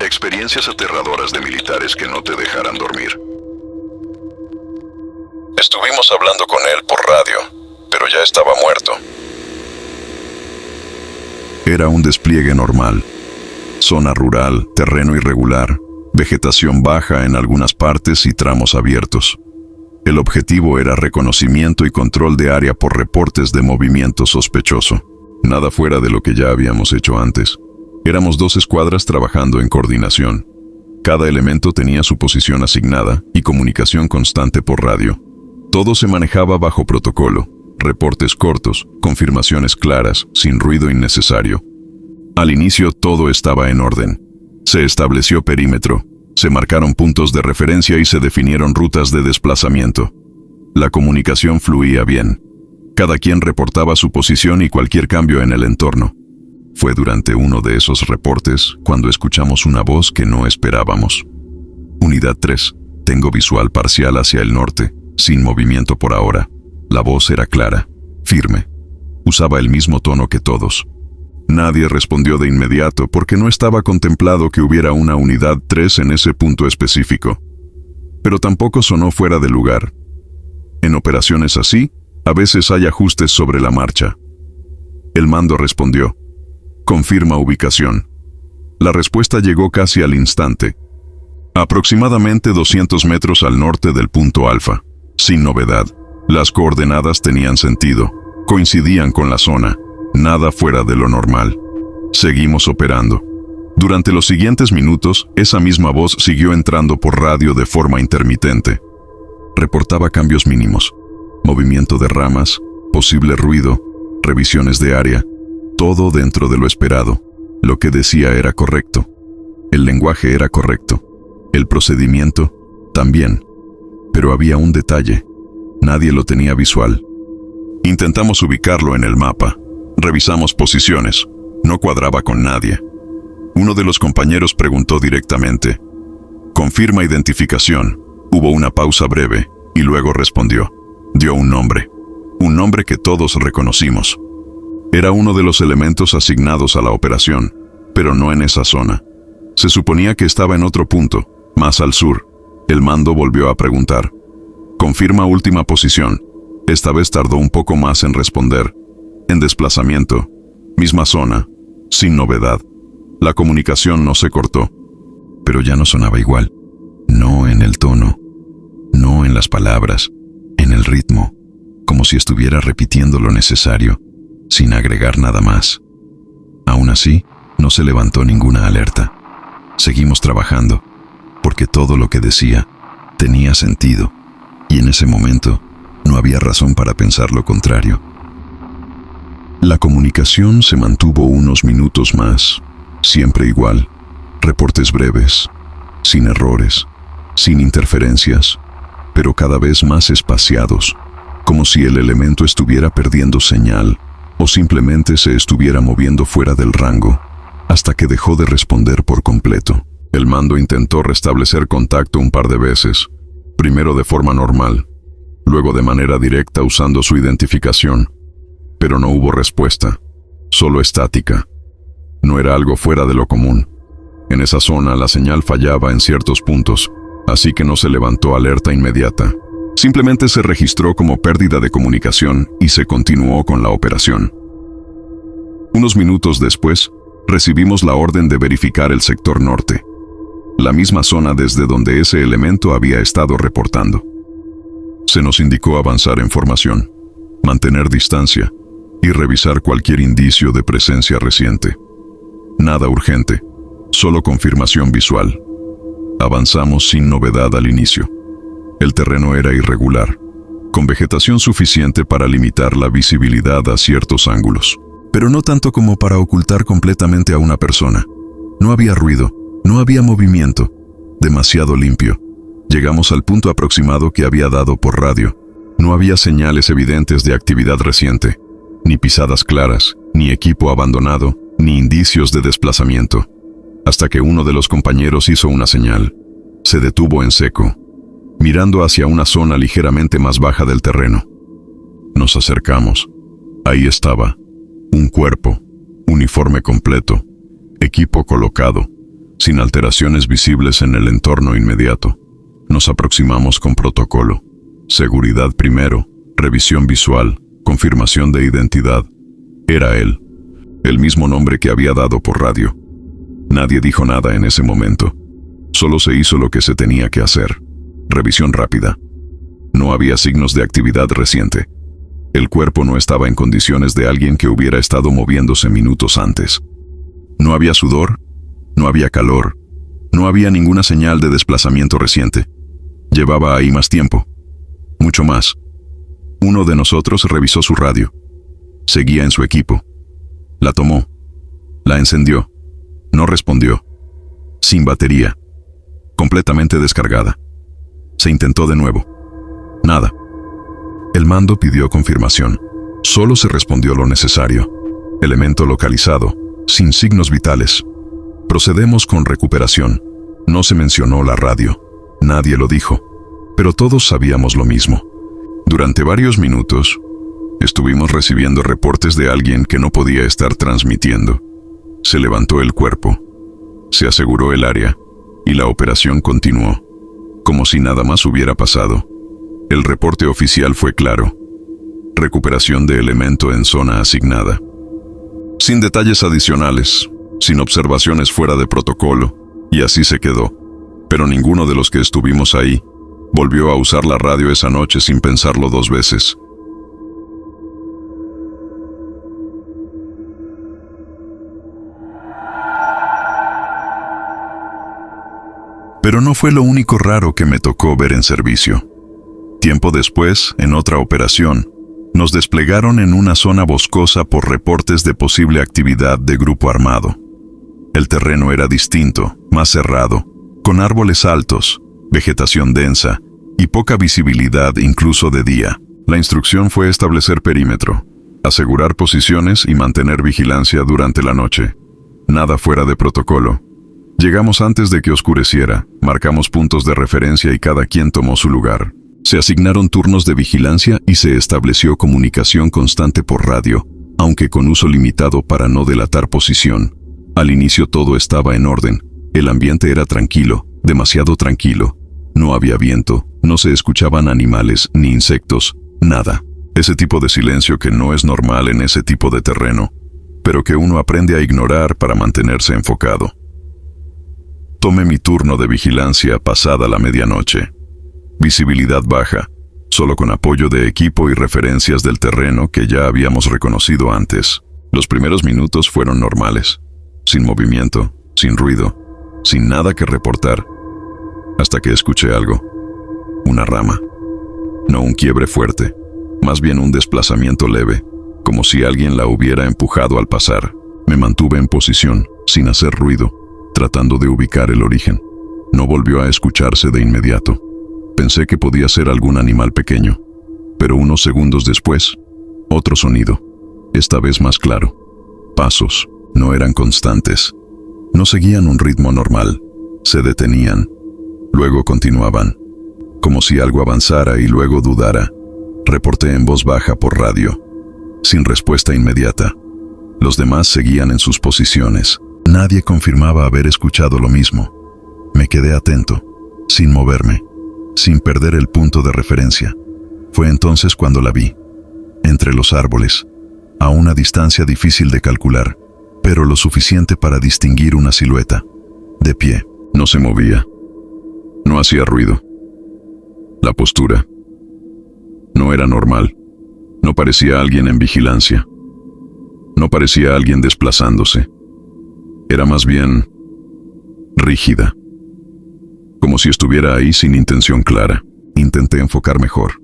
Experiencias aterradoras de militares que no te dejarán dormir. Estuvimos hablando con él por radio, pero ya estaba muerto. Era un despliegue normal. Zona rural, terreno irregular, vegetación baja en algunas partes y tramos abiertos. El objetivo era reconocimiento y control de área por reportes de movimiento sospechoso. Nada fuera de lo que ya habíamos hecho antes. Éramos 2 escuadras trabajando en coordinación. Cada elemento tenía su posición asignada y comunicación constante por radio. Todo se manejaba bajo protocolo, reportes cortos, confirmaciones claras, sin ruido innecesario. Al inicio todo estaba en orden. Se estableció perímetro, se marcaron puntos de referencia y se definieron rutas de desplazamiento. La comunicación fluía bien. Cada quien reportaba su posición y cualquier cambio en el entorno. Fue durante uno de esos reportes cuando escuchamos una voz que no esperábamos. Unidad 3, tengo visual parcial hacia el norte, sin movimiento por ahora. La voz era clara, firme. Usaba el mismo tono que todos. Nadie respondió de inmediato porque no estaba contemplado que hubiera una unidad 3 en ese punto específico. Pero tampoco sonó fuera de lugar. En operaciones así, a veces hay ajustes sobre la marcha. El mando respondió: confirma ubicación. La respuesta llegó casi al instante. Aproximadamente 200 metros al norte del punto alfa. Sin novedad. Las coordenadas tenían sentido. Coincidían con la zona. Nada fuera de lo normal. Seguimos operando. Durante los siguientes minutos, esa misma voz siguió entrando por radio de forma intermitente. Reportaba cambios mínimos. Movimiento de ramas, posible ruido, revisiones de área. Todo dentro de lo esperado. Lo que decía era correcto. El lenguaje era correcto. El procedimiento, también. Pero había un detalle. Nadie lo tenía visual. Intentamos ubicarlo en el mapa. Revisamos posiciones. No cuadraba con nadie. Uno de los compañeros preguntó directamente: confirma identificación. Hubo una pausa breve y luego respondió. Dio un nombre. Un nombre que todos reconocimos. Era uno de los elementos asignados a la operación, pero no en esa zona. Se suponía que estaba en otro punto, más al sur. El mando volvió a preguntar. Confirma última posición. Esta vez tardó un poco más en responder. En desplazamiento. Misma zona. Sin novedad. La comunicación no se cortó. Pero ya no sonaba igual. No en el tono. No en las palabras. En el ritmo. Como si estuviera repitiendo lo necesario, sin agregar nada más. Aún así, no se levantó ninguna alerta. Seguimos trabajando, porque todo lo que decía tenía sentido, y en ese momento no había razón para pensar lo contrario. La comunicación se mantuvo unos minutos más, siempre igual, reportes breves, sin errores, sin interferencias, pero cada vez más espaciados, como si el elemento estuviera perdiendo señal o simplemente se estuviera moviendo fuera del rango, hasta que dejó de responder por completo. El mando intentó restablecer contacto un par de veces, primero de forma normal, luego de manera directa usando su identificación, pero no hubo respuesta, solo estática. No era algo fuera de lo común. En esa zona la señal fallaba en ciertos puntos, así que no se levantó alerta inmediata. Simplemente se registró como pérdida de comunicación y se continuó con la operación. Unos minutos después, recibimos la orden de verificar el sector norte, la misma zona desde donde ese elemento había estado reportando. Se nos indicó avanzar en formación, mantener distancia y revisar cualquier indicio de presencia reciente. Nada urgente, solo confirmación visual. Avanzamos sin novedad al inicio. El terreno era irregular, con vegetación suficiente para limitar la visibilidad a ciertos ángulos, pero no tanto como para ocultar completamente a una persona. No había ruido, no había movimiento, demasiado limpio. Llegamos al punto aproximado que había dado por radio. No había señales evidentes de actividad reciente, ni pisadas claras, ni equipo abandonado, ni indicios de desplazamiento. Hasta que uno de los compañeros hizo una señal. Se detuvo en seco, mirando hacia una zona ligeramente más baja del terreno. Nos acercamos. Ahí estaba, un cuerpo, uniforme completo, equipo colocado, sin alteraciones visibles en el entorno inmediato. Nos aproximamos con protocolo. Seguridad primero, revisión visual, confirmación de identidad. Era él, el mismo nombre que había dado por radio. Nadie dijo nada en ese momento. Solo se hizo lo que se tenía que hacer. Revisión rápida. No había signos de actividad reciente. El cuerpo no estaba en condiciones de alguien que hubiera estado moviéndose minutos antes. No había sudor, no había calor, no había ninguna señal de desplazamiento reciente. Llevaba ahí más tiempo, mucho más. Uno de nosotros revisó su radio. Seguía en su equipo. La tomó. La encendió. No respondió. Sin batería. Completamente descargada. Se intentó de nuevo. Nada. El mando pidió confirmación. Solo se respondió lo necesario. Elemento localizado, sin signos vitales. Procedemos con recuperación. No se mencionó la radio. Nadie lo dijo. Pero todos sabíamos lo mismo. Durante varios minutos, estuvimos recibiendo reportes de alguien que no podía estar transmitiendo. Se levantó el cuerpo. Se aseguró el área. Y la operación continuó. Como si nada más hubiera pasado. El reporte oficial fue claro. Recuperación de elemento en zona asignada. Sin detalles adicionales, sin observaciones fuera de protocolo, y así se quedó. Pero ninguno de los que estuvimos ahí volvió a usar la radio esa noche sin pensarlo dos veces. Pero no fue lo único raro que me tocó ver en servicio. Tiempo después, en otra operación, nos desplegaron en una zona boscosa por reportes de posible actividad de grupo armado. El terreno era distinto, más cerrado, con árboles altos, vegetación densa y poca visibilidad incluso de día. La instrucción fue establecer perímetro, asegurar posiciones y mantener vigilancia durante la noche. Nada fuera de protocolo. Llegamos antes de que oscureciera, marcamos puntos de referencia y cada quien tomó su lugar. Se asignaron turnos de vigilancia y se estableció comunicación constante por radio, aunque con uso limitado para no delatar posición. Al inicio todo estaba en orden. El ambiente era tranquilo, demasiado tranquilo. No había viento, no se escuchaban animales ni insectos, nada. Ese tipo de silencio que no es normal en ese tipo de terreno, pero que uno aprende a ignorar para mantenerse enfocado. Tomé mi turno de vigilancia pasada la medianoche. Visibilidad baja, solo con apoyo de equipo y referencias del terreno que ya habíamos reconocido antes. Los primeros minutos fueron normales, sin movimiento, sin ruido, sin nada que reportar, hasta que escuché algo. Una rama. No un quiebre fuerte, más bien un desplazamiento leve, como si alguien la hubiera empujado al pasar. Me mantuve en posición, sin hacer ruido, tratando de ubicar el origen. No volvió a escucharse de inmediato. Pensé que podía ser algún animal pequeño, pero unos segundos después, otro sonido, esta vez más claro. Pasos, no eran constantes. No seguían un ritmo normal, se detenían, luego continuaban, como si algo avanzara y luego dudara. Reporté en voz baja por radio, sin respuesta inmediata. Los demás seguían en sus posiciones. Nadie confirmaba haber escuchado lo mismo. Me quedé atento, sin moverme, sin perder el punto de referencia. Fue entonces cuando la vi, entre los árboles, a una distancia difícil de calcular, pero lo suficiente para distinguir una silueta. De pie, no se movía, no hacía ruido. La postura no era normal, no parecía alguien en vigilancia, no parecía alguien desplazándose. Era más bien rígida, como si estuviera ahí sin intención clara. Intenté enfocar mejor,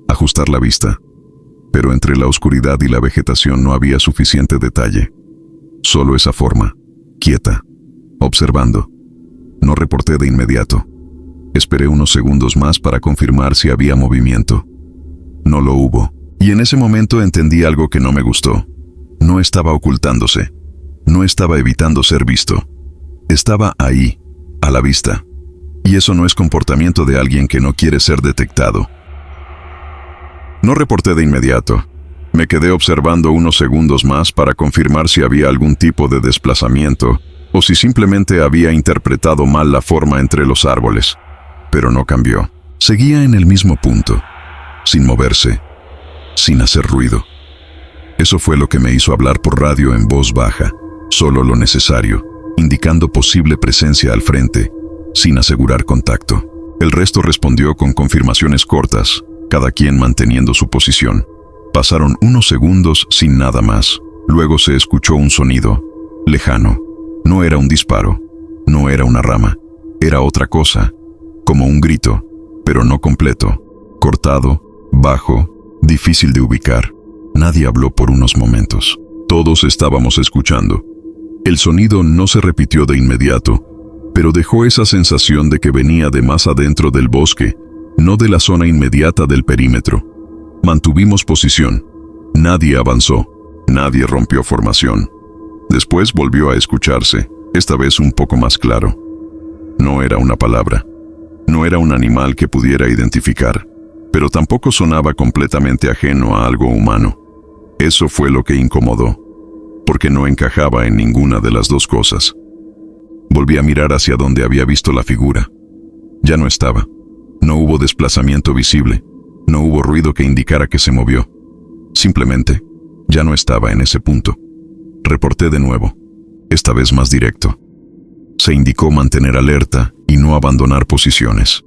ajustar la vista, pero entre la oscuridad y la vegetación no había suficiente detalle. Solo esa forma, quieta, observando. No reporté de inmediato. Esperé unos segundos más para confirmar si había movimiento. No lo hubo, y en ese momento entendí algo que no me gustó. No estaba ocultándose, no estaba evitando ser visto. Estaba ahí, a la vista. Y eso no es comportamiento de alguien que no quiere ser detectado. No reporté de inmediato. Me quedé observando unos segundos más para confirmar si había algún tipo de desplazamiento, o si simplemente había interpretado mal la forma entre los árboles. Pero no cambió. Seguía en el mismo punto, sin moverse, sin hacer ruido. Eso fue lo que me hizo hablar por radio en voz baja, solo lo necesario, indicando posible presencia al frente, sin asegurar contacto. El resto respondió con confirmaciones cortas, cada quien manteniendo su posición. Pasaron unos segundos sin nada más. Luego se escuchó un sonido, lejano. No era un disparo, no era una rama, era otra cosa, como un grito, pero no completo, cortado, bajo, difícil de ubicar. Nadie habló por unos momentos. Todos estábamos escuchando. El sonido no se repitió de inmediato, pero dejó esa sensación de que venía de más adentro del bosque, no de la zona inmediata del perímetro. Mantuvimos posición. Nadie avanzó. Nadie rompió formación. Después volvió a escucharse, esta vez un poco más claro. No era una palabra. No era un animal que pudiera identificar, pero tampoco sonaba completamente ajeno a algo humano. Eso fue lo que incomodó, porque no encajaba en ninguna de las dos cosas. Volví a mirar hacia donde había visto la figura. Ya no estaba. No hubo desplazamiento visible. No hubo ruido que indicara que se movió. Simplemente, ya no estaba en ese punto. Reporté de nuevo, esta vez más directo. Se indicó mantener alerta y no abandonar posiciones.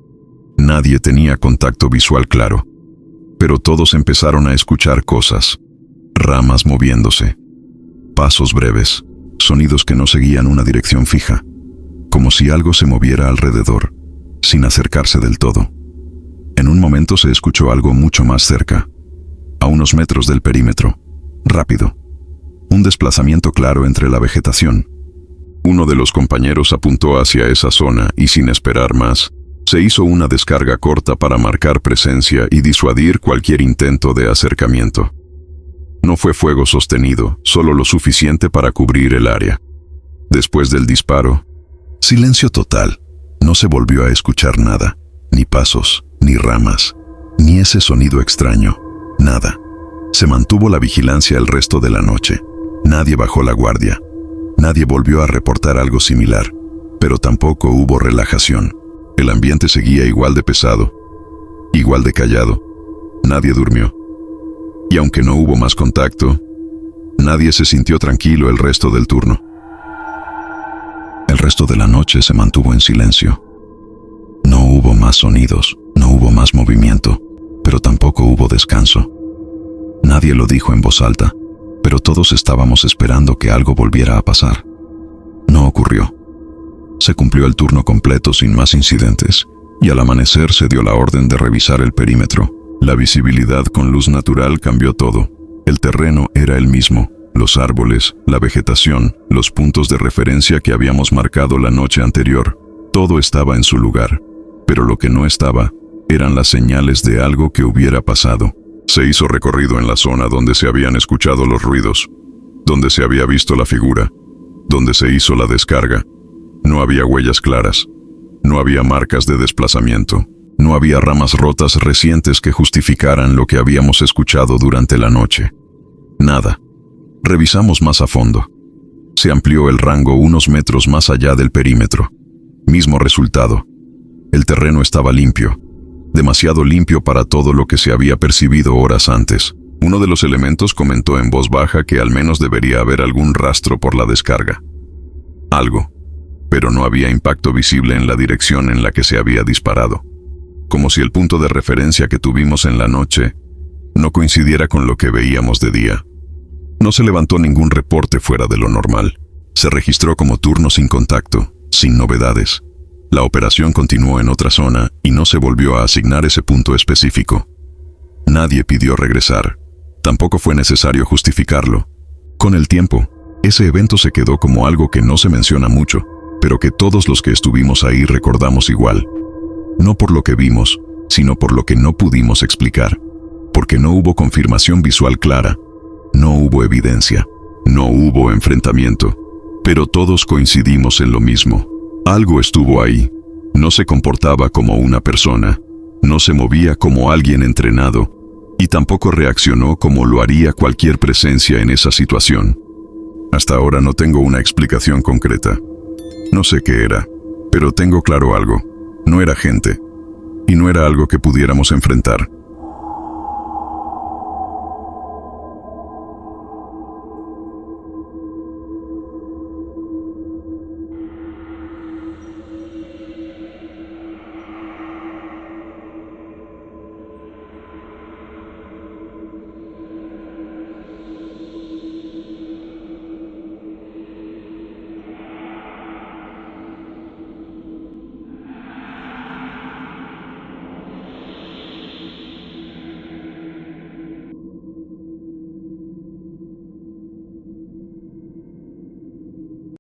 Nadie tenía contacto visual claro, pero todos empezaron a escuchar cosas. Ramas moviéndose, pasos breves, sonidos que no seguían una dirección fija, como si algo se moviera alrededor, sin acercarse del todo. En un momento se escuchó algo mucho más cerca, a unos metros del perímetro, rápido. Un desplazamiento claro entre la vegetación. Uno de los compañeros apuntó hacia esa zona y sin esperar más, se hizo una descarga corta para marcar presencia y disuadir cualquier intento de acercamiento. No fue fuego sostenido, solo lo suficiente para cubrir el área. Después del disparo, silencio total. No se volvió a escuchar nada, ni pasos, ni ramas, ni ese sonido extraño, nada. Se mantuvo la vigilancia el resto de la noche. Nadie bajó la guardia. Nadie volvió a reportar algo similar, pero tampoco hubo relajación. El ambiente seguía igual de pesado, igual de callado. Nadie durmió. Y aunque no hubo más contacto, nadie se sintió tranquilo el resto del turno. El resto de la noche se mantuvo en silencio. No hubo más sonidos, no hubo más movimiento, pero tampoco hubo descanso. Nadie lo dijo en voz alta, pero todos estábamos esperando que algo volviera a pasar. No ocurrió. Se cumplió el turno completo sin más incidentes, y al amanecer se dio la orden de revisar el perímetro. La visibilidad con luz natural cambió todo. El terreno era el mismo, los árboles, la vegetación, los puntos de referencia que habíamos marcado la noche anterior. Todo estaba en su lugar, pero lo que no estaba eran las señales de algo que hubiera pasado. Se hizo recorrido en la zona donde se habían escuchado los ruidos, donde se había visto la figura, donde se hizo la descarga. No había huellas claras, no había marcas de desplazamiento, no había ramas rotas recientes que justificaran lo que habíamos escuchado durante la noche. Nada. Revisamos más a fondo. Se amplió el rango unos metros más allá del perímetro. Mismo resultado. El terreno estaba limpio. Demasiado limpio para todo lo que se había percibido horas antes. Uno de los elementos comentó en voz baja que al menos debería haber algún rastro por la descarga. Algo. Pero no había impacto visible en la dirección en la que se había disparado. Como si el punto de referencia que tuvimos en la noche no coincidiera con lo que veíamos de día. No se levantó ningún reporte fuera de lo normal. Se registró como turno sin contacto, sin novedades. La operación continuó en otra zona y no se volvió a asignar ese punto específico. Nadie pidió regresar. Tampoco fue necesario justificarlo. Con el tiempo, ese evento se quedó como algo que no se menciona mucho, pero que todos los que estuvimos ahí recordamos igual. No por lo que vimos, sino por lo que no pudimos explicar. Porque no hubo confirmación visual clara. No hubo evidencia. No hubo enfrentamiento. Pero todos coincidimos en lo mismo. Algo estuvo ahí. No se comportaba como una persona. No se movía como alguien entrenado. Y tampoco reaccionó como lo haría cualquier presencia en esa situación. Hasta ahora no tengo una explicación concreta. No sé qué era, pero tengo claro algo. No era gente. Y no era algo que pudiéramos enfrentar.